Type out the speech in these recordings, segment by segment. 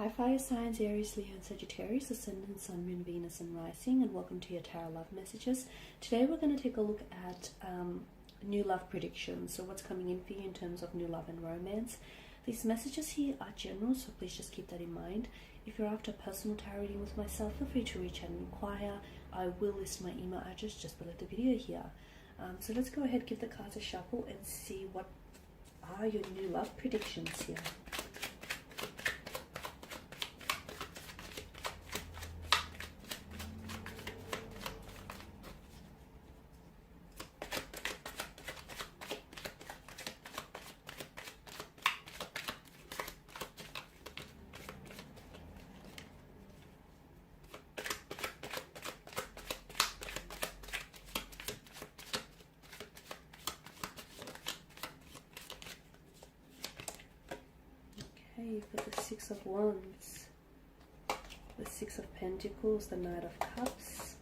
Hi fire signs, Aries, Leo and Sagittarius, Ascendant, Sun, Moon, Venus and Rising, and welcome to your Tarot Love Messages. Today we're going to take a look at new love predictions, so what's coming in for you in terms of new love and romance. These messages here are general, so please just keep that in mind. If you're after personal tarot reading with myself, feel free to reach out and inquire. I will list my email address just below the video here. So let's go ahead, give the cards a shuffle and see what are your new love predictions here. You've got the Six of Wands, the Six of Pentacles, the Knight of Cups,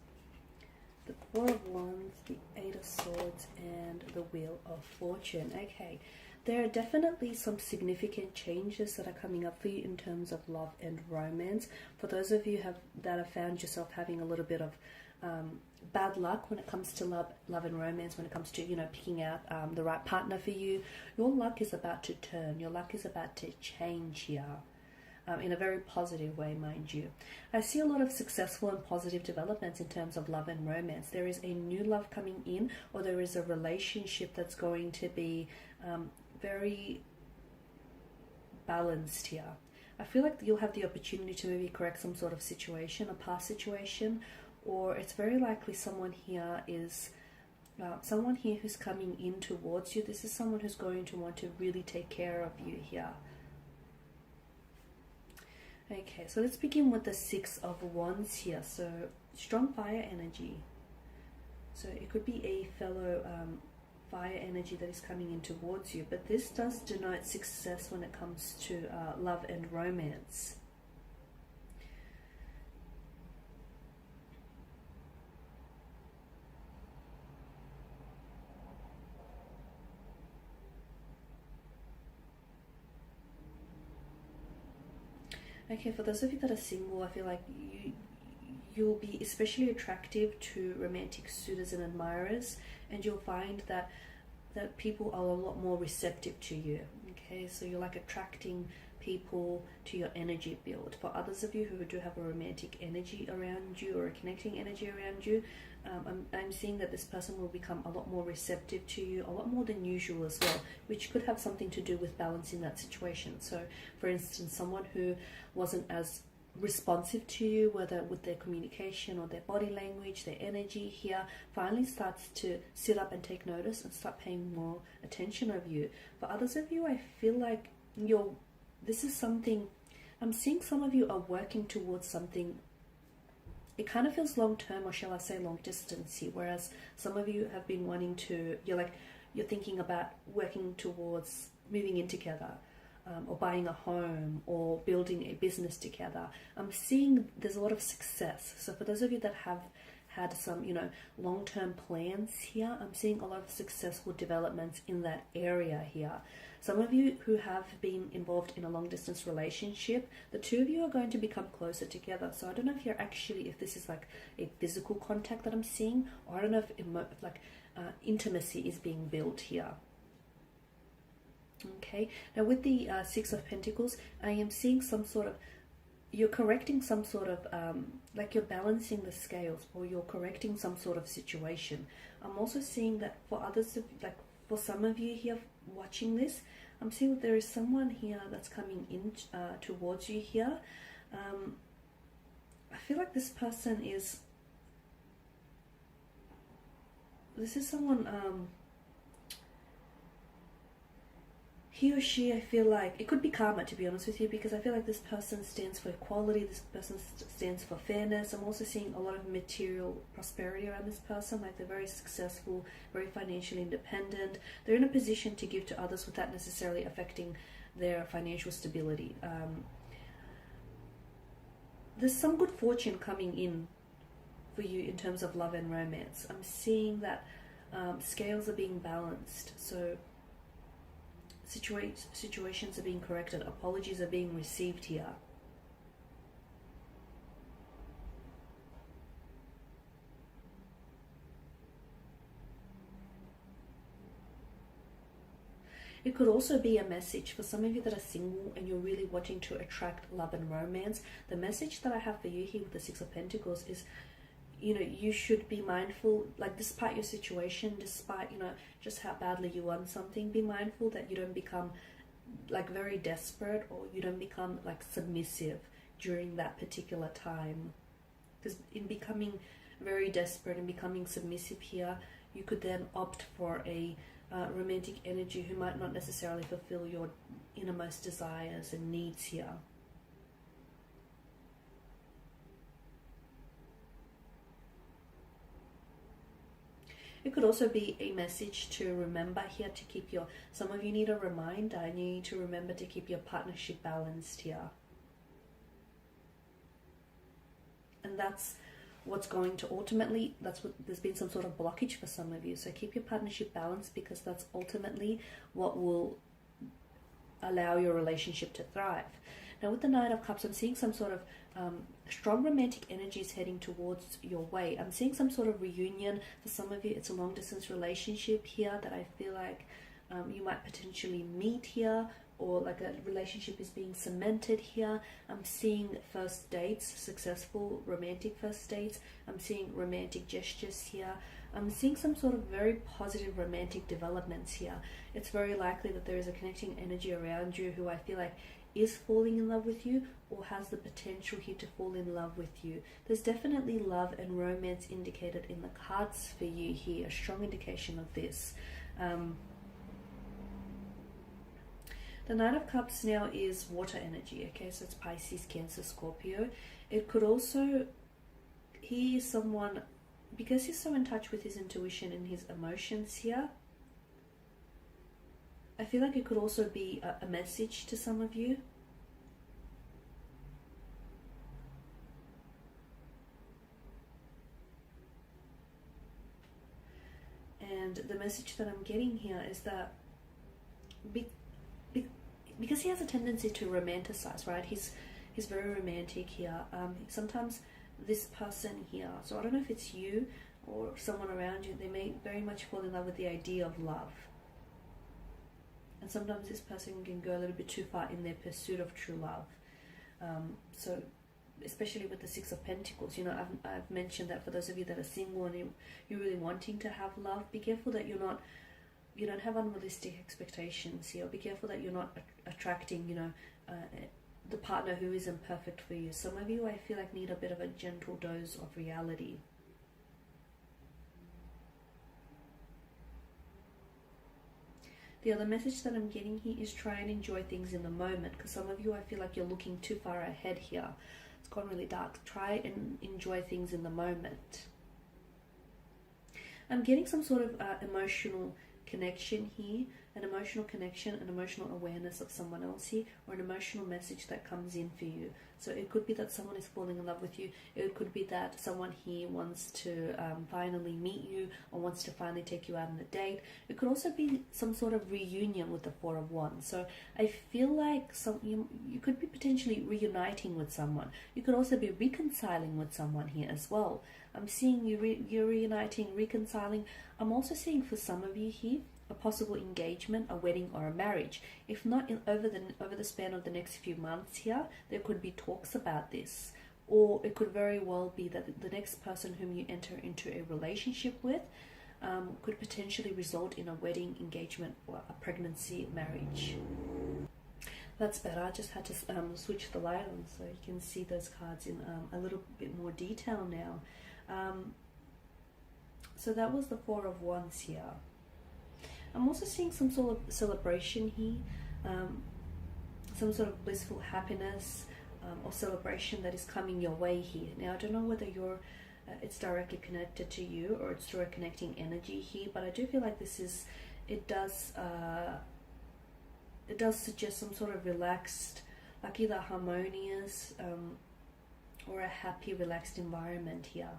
the Four of Wands, the Eight of Swords, and the Wheel of Fortune. Okay, there are definitely some significant changes that are coming up for you in terms of love and romance. For those of you that have found yourself having a little bit of bad luck when it comes to love and romance, when it comes to, picking out the right partner for you, your luck is about to turn. Your luck is about to change here, in a very positive way, mind you. I see a lot of successful and positive developments in terms of love and romance. There is a new love coming in, or there is a relationship that's going to be very balanced here. I feel like you'll have the opportunity to maybe correct some sort of situation, a past situation, or it's very likely someone here is someone here who's coming in towards you. This is someone who's going to want to really take care of you here. Okay, so let's begin with the Six of Wands here. So strong fire energy. So it could be a fellow fire energy that is coming in towards you, but this does denote success when it comes to love and romance. Okay, for those of you that are single, I feel like you'll be especially attractive to romantic suitors and admirers, and you'll find that people are a lot more receptive to you. Okay, so you're like attracting people to your energy field. For others of you who do have a romantic energy around you or a connecting energy around you, I'm seeing that this person will become a lot more receptive to you, a lot more than usual as well, which could have something to do with balancing that situation. So for instance, someone who wasn't as responsive to you, whether with their communication or their body language, their energy here, finally starts to sit up and take notice and start paying more attention of you. For others of you, I feel like this is something, I'm seeing some of you are working towards something. It kind of feels long term, or shall I say long distance here, whereas some of you have been wanting to, you're thinking about working towards moving in together, or buying a home, or building a business together. I'm seeing there's a lot of success. So for those of you that have had some, long-term plans here, I'm seeing a lot of successful developments in that area here. Some of you who have been involved in a long-distance relationship, the two of you are going to become closer together. So I don't know if this is like a physical contact that I'm seeing, or I don't know if intimacy is being built here. Okay, now with the Six of Pentacles, I am seeing some sort of, you're correcting some sort of, like you're balancing the scales, or you're correcting some sort of situation. I'm also seeing that for others, for some of you here watching this, I'm seeing that there is someone here that's coming in towards you here. I feel like this person is, this is someone, he or she, I feel like, it could be karma, to be honest with you, because I feel like this person stands for equality, this person stands for fairness. I'm also seeing a lot of material prosperity around this person, like they're very successful, very financially independent. They're in a position to give to others without necessarily affecting their financial stability. There's some good fortune coming in for you in terms of love and romance. I'm seeing that scales are being balanced, so situations are being corrected, apologies are being received here. It could also be a message for some of you that are single and you're really wanting to attract love and romance. The message that I have for you here with the Six of Pentacles is, you know, you should be mindful, like despite your situation, despite, you know, just how badly you want something, be mindful that you don't become like very desperate, or you don't become like submissive during that particular time. Because in becoming very desperate and becoming submissive here, you could then opt for a romantic energy who might not necessarily fulfill your innermost desires and needs here. It could also be a message to remember here to keep your, some of you need a reminder and you need to remember to keep your partnership balanced here. And that's what's going to ultimately, that's what, there's been some sort of blockage for some of you. So keep your partnership balanced, because that's ultimately what will allow your relationship to thrive. Now with the Knight of Cups, I'm seeing some sort of strong romantic energies heading towards your way. I'm seeing some sort of reunion. For some of you, it's a long distance relationship here that I feel like you might potentially meet here, or like a relationship is being cemented here. I'm seeing first dates, successful romantic first dates. I'm seeing romantic gestures here. I'm seeing some sort of very positive romantic developments here. It's very likely that there is a connecting energy around you who I feel like is falling in love with you, or has the potential here to fall in love with you. There's definitely love and romance indicated in the cards for you here, a strong indication of this. The Knight of Cups now is water energy, okay, so it's Pisces, Cancer, Scorpio. It could also, he is someone, because he's so in touch with his intuition and his emotions here, I feel like it could also be a message to some of you. And the message that I'm getting here is that because he has a tendency to romanticize, right? He's very romantic here. Sometimes this person here, so I don't know if it's you or someone around you, they may very much fall in love with the idea of love. And sometimes this person can go a little bit too far in their pursuit of true love. So especially with the Six of Pentacles, you know, I've mentioned that for those of you that are single and you're really wanting to have love, be careful that you don't have unrealistic expectations here. Be careful that you're not attracting, you know, the partner who isn't perfect for you. Some of you, I feel like, need a bit of a gentle dose of reality. The other message that I'm getting here is try and enjoy things in the moment, because some of you, I feel like you're looking too far ahead here. It's gone really dark. Try and enjoy things in the moment. I'm getting some sort of emotional connection here, an emotional connection, an emotional awareness of someone else here, or an emotional message that comes in for you. So it could be that someone is falling in love with you. It could be that someone here wants to finally meet you, or wants to finally take you out on a date. It could also be some sort of reunion with the Four of Wands. So I feel like you could be potentially reuniting with someone. You could also be reconciling with someone here as well. I'm seeing you're reuniting, reconciling. I'm also seeing for some of you here a possible engagement, a wedding, or a marriage. If not over the span of the next few months here, there could be talks about this. Or it could very well be that the next person whom you enter into a relationship with could potentially result in a wedding, engagement, or a pregnancy, marriage. That's better. I just had to switch the light on so you can see those cards in a little bit more detail now. So that was the Four of Wands here. I'm also seeing some sort of celebration here, some sort of blissful happiness or celebration that is coming your way here. Now, I don't know whether it's directly connected to you or it's through a connecting energy here, but I do feel like it does suggest some sort of relaxed, like either harmonious or a happy, relaxed environment here.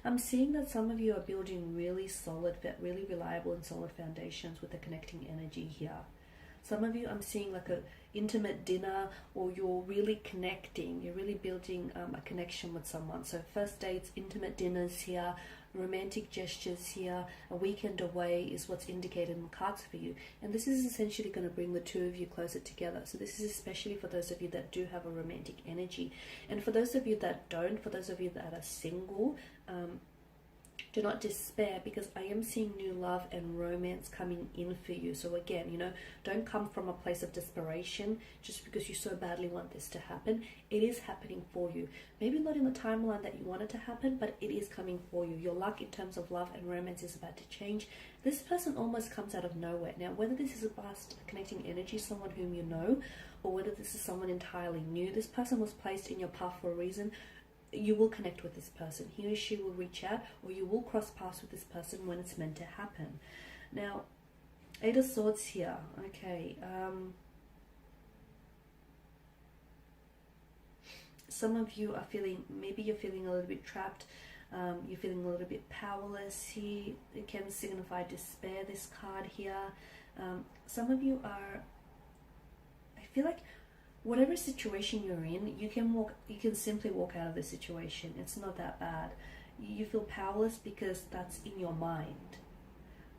I'm seeing that some of you are building really solid, really reliable and solid foundations with the connecting energy here. Some of you, I'm seeing like a intimate dinner, or you're really connecting, you're really building a connection with someone. So first dates, intimate dinners here, romantic gestures here. A weekend away is what's indicated in the cards for you. And this is essentially going to bring the two of you closer together. So this is especially for those of you that do have a romantic energy. And for those of you that don't, for those of you that are single, do not despair, because I am seeing new love and romance coming in for you. So again, you know, don't come from a place of desperation just because you so badly want this to happen. It is happening for you. Maybe not in the timeline that you want it to happen, but it is coming for you. Your luck in terms of love and romance is about to change. This person almost comes out of nowhere. Now, whether this is a past connecting energy, someone whom you know, or whether this is someone entirely new, this person was placed in your path for a reason. You will connect with this person. He or she will reach out, or you will cross paths with this person when it's meant to happen. Now, Eight of Swords here. Okay. Some of you are feeling, maybe you're feeling a little bit trapped. You're feeling a little bit powerless here. It can signify despair, this card here. Some of you are, I feel like, whatever situation you're in, you can simply walk out of the situation. It's not that bad. You feel powerless because that's in your mind.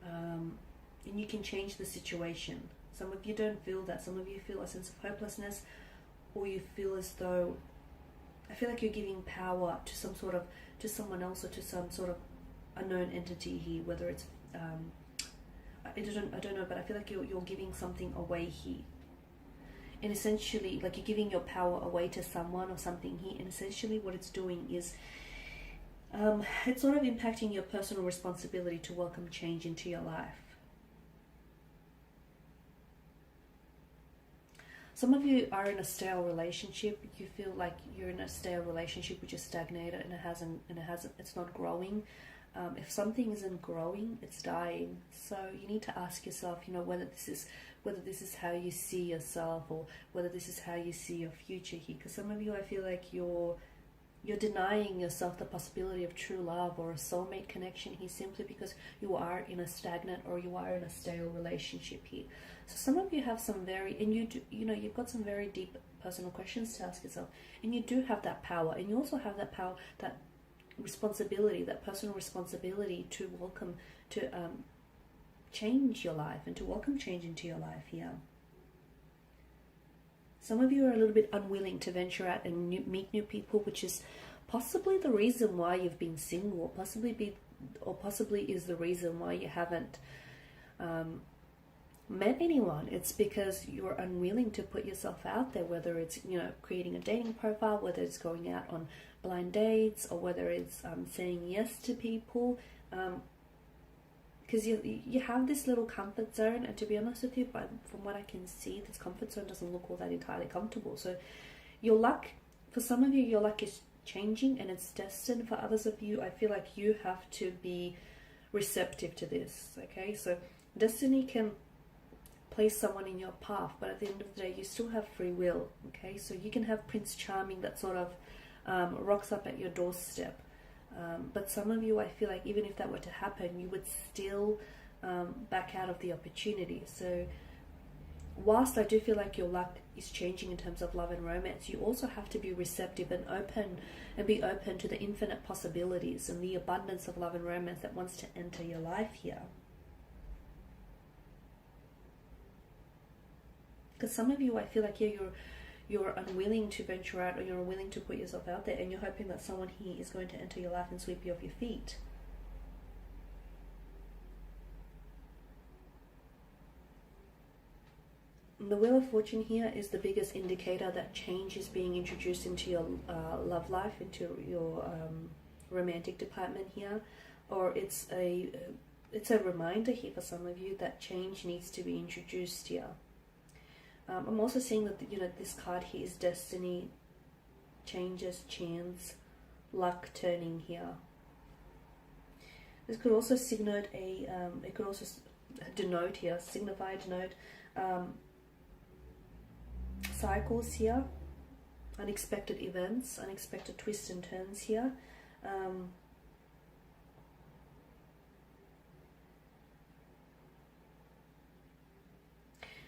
And you can change the situation. Some of you don't feel that. Some of you feel a sense of hopelessness, or you feel as though, I feel like you're giving power to to someone else, or to some sort of unknown entity here, whether it's, I don't know, but I feel like you're giving something away here. And essentially, like, you're giving your power away to someone or something here, and essentially what it's doing is it's sort of impacting your personal responsibility to welcome change into your life. Some of you are in a stale relationship. You feel like you're in a stale relationship which is stagnated, and it's not growing. If something isn't growing, it's dying. So you need to ask yourself, you know, whether this is how you see yourself, or whether this is how you see your future here. Because some of you, I feel like you're denying yourself the possibility of true love or a soulmate connection here, simply because you are in a stagnant or you are in a stale relationship here. So some of you have some very, and you've got some very deep personal questions to ask yourself, and you do have that power, and you also have that power, that responsibility, that personal responsibility to change your life and to welcome change into your life here. Some of you are a little bit unwilling to venture out and meet new people, which is possibly the reason why you've been single, possibly is the reason why you haven't met anyone. It's because you're unwilling to put yourself out there, whether it's, you know, creating a dating profile, whether it's going out on blind dates, or whether it's saying yes to people, because you have this little comfort zone, and to be honest with you, from what I can see, this comfort zone doesn't look all that entirely comfortable. So your luck, for some of you, your luck is changing and it's destined. For others of you, I feel like you have to be receptive to this. Okay, so destiny can place someone in your path, but at the end of the day, you still have free will. Okay, so you can have Prince Charming that sort of rocks up at your doorstep, but some of you, I feel like, even if that were to happen, you would still back out of the opportunity. So whilst I do feel like your luck is changing in terms of love and romance, you also have to be receptive and open, and be open to the infinite possibilities and the abundance of love and romance that wants to enter your life here. Because some of you, I feel like, yeah, you're unwilling to venture out, or you're unwilling to put yourself out there, and you're hoping that someone here is going to enter your life and sweep you off your feet. The Wheel of Fortune here is the biggest indicator that change is being introduced into your love life, into your romantic department here, or it's a reminder here for some of you that change needs to be introduced here. I'm also seeing that, you know, this card here is destiny, changes, chance, luck turning here. This could also signify, denote cycles here, unexpected events, unexpected twists and turns here.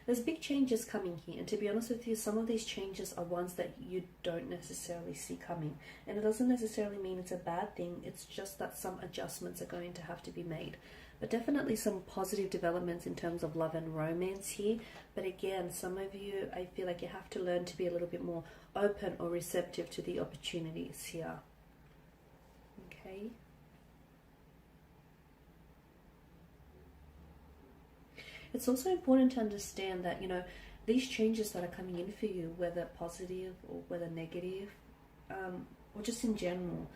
there's big changes coming here, and to be honest with you, some of these changes are ones that you don't necessarily see coming, and it doesn't necessarily mean it's a bad thing. It's just that some adjustments are going to have to be made, but definitely some positive developments in terms of love and romance here. But again, some of you, I feel like you have to learn to be a little bit more open or receptive to the opportunities here. Okay. It's also important to understand that, you know, these changes that are coming in for you, whether positive or whether negative, or just in general,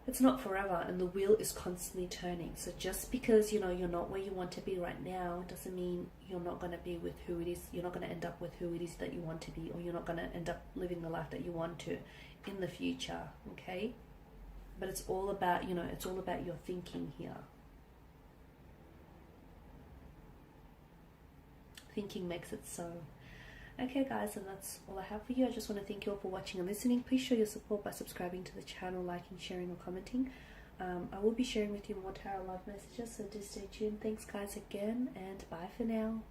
it's not forever, and the wheel is constantly turning. So just because, you know, you're not where you want to be right now doesn't mean you're not going to be with who it is, you're not going to end up with who it is that you want to be, or you're not going to end up living the life that you want to in the future, okay? But it's all about, you know, it's all about your thinking here. Thinking makes it so. Okay guys, and that's all I have for you. I just want to thank you all for watching and listening. Please show your support by subscribing to the channel, liking, sharing or commenting. I will be sharing with you more tarot love messages, so do stay tuned. Thanks guys again, and bye for now.